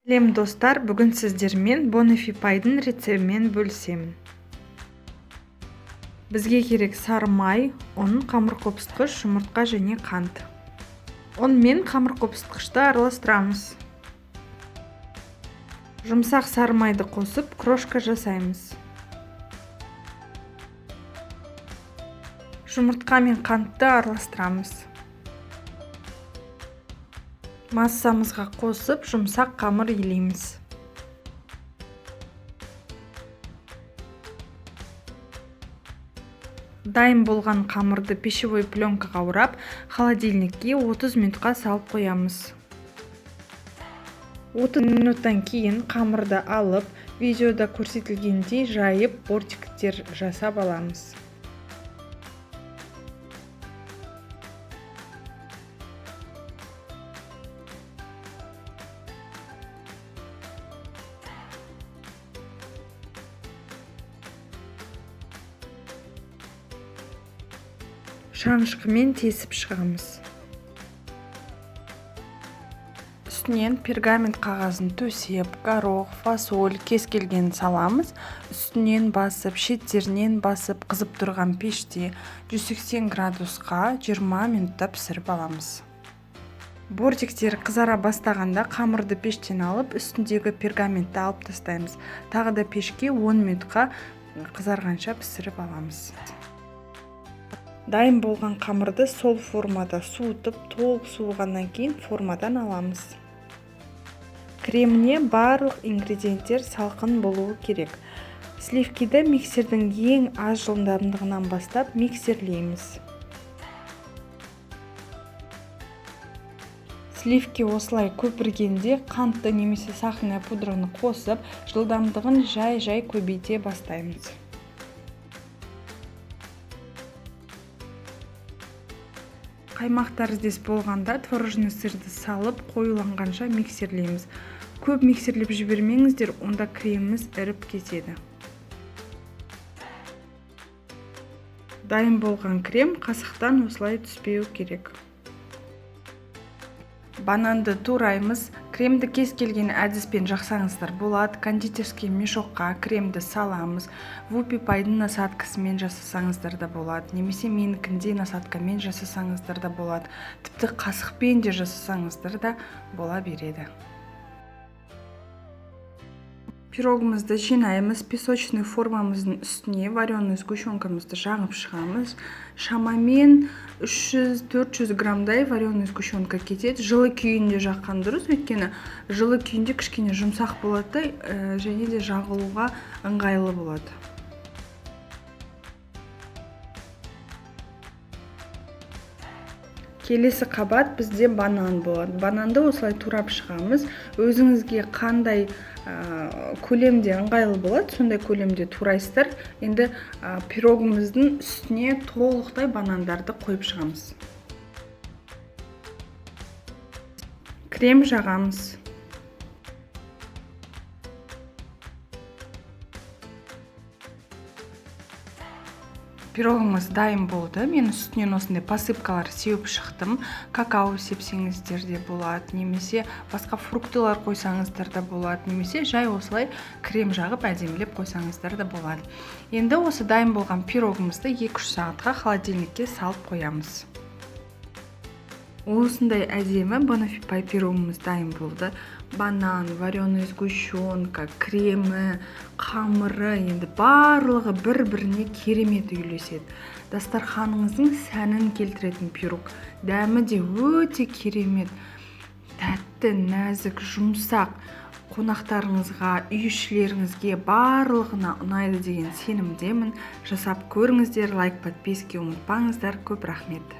Сәлем достар, бүгін сіздермен Bonnefi пайдың рецебімен бөлісемін. Бізге керек сары май, ұн, қамыр қопсытқыш, жұмыртқа және қант. ұн мен қамыр қопсытқышты араластырамыз. Жұмсақ сары майды қосып, крошка жасаймыз. Жұмыртқа мен қантты араластырамыз. Массамызға қосып, жұмсақ қамыр илейміз. Дайын болған қамырды пищевой пленкаға орап, холодильникке 30 минутқа салып қоямыз. 30 минуттан кейін қамырды алып, видеода көрсетілгендей жайып, бортиктер жасап аламыз. Шанышқымен тесіп шығамыз. Үстінен пергамент қағазын төсеп, горох, фасоль, кез келгенін саламыз. Үстінен басып, шеттерінен басып, қызып тұрған пеште 180 градусқа 20 минутта пісіріп аламыз. Бортиктер қызара бастағанда қамырды пештен алып, үстіндегі пергаментті алып тастаймыз. Тағы да пешке 10 минутқа қызарғанша пісіріп аламыз. Дайын болған қамырды сол формада суытып, толық суығаннан кейін формадан аламыз. Креміне барлық ингредиенттер салқын болуы керек. Сливкиді миксердің ең аз жылдамдығынан бастап миксерлейміз. Сливки осылай көпіргенде қантты немесе сахарный пудраны қосып, жылдамдығын жай көбейте бастаймыз. Қаймақтар іздес болғанда творожный сырды салып, қоюланғанша миксерлейміз. Көп миксерлеп жібермеңіздер, онда креміміз іріп кетеді. Дайын болған крем қасықтан осылай түспеу керек. Бананды тураймыз. Кремді кез келген әдіспен жақсаңыздар болады. Кондитерский мешокқа кремді саламыз. Вупи пайдың насадкасымен жасасаңыздар да болады. Немесе менікіндей насадкамен жасасаңыздар да болады. Тіпті қасықпен де жасасаңыздар да бола береді. Пирогымызды жинаймыз. Песочный формамыздың үстіне вареный сгущенкамызды жағып шығамыз. Шамамен 300-400 граммдай вареный сгущенка кетеді. Жылы күйінде жаққан дұрыс, өйткені жылы күйінде кішкене жұмсақ болады, және де жағылуға ыңғайлы болады. Келесі қабат бізде банан болады. Бананды осылай турап шығамыз. Өзіңізге қандай көлемде ыңғайлы болады, сондай көлемде турайсыздар. Енді пирогымыздың үстіне толықтай банандарды қойып шығамыз. Крем жағамыз. Пирогымыз дайын болды. Мен үстінен осындай посыпкалар сеуіп шықтым. Какао сепсеңіздер де болады, немесе басқа фруктылар қойсаңыздар да болады, немесе жай осылай крем жағып әдемілеп қойсаңыздар да болады. Енді осы дайын болған пирогымызды 2-3 сағатқа холодильникке салып қоямыз. Осындай әдемі Bonnefi пай пирогымыз дайын болды. Банан, вареный сгущенка, кремі, қамыры, енді барлығы бір-біріне керемет үйлеседі. Дастарханыңыздың сәнін келтіретін пирог. Дәмі де өте керемет. Тәтті, нәзік, жұмсақ. Қонақтарыңызға, үйішілеріңізге барлығына ұнайды деген сенімдемін. Жасап көріңіздер, лайк, подписка ұмытпаңыздар. Көп рахмет.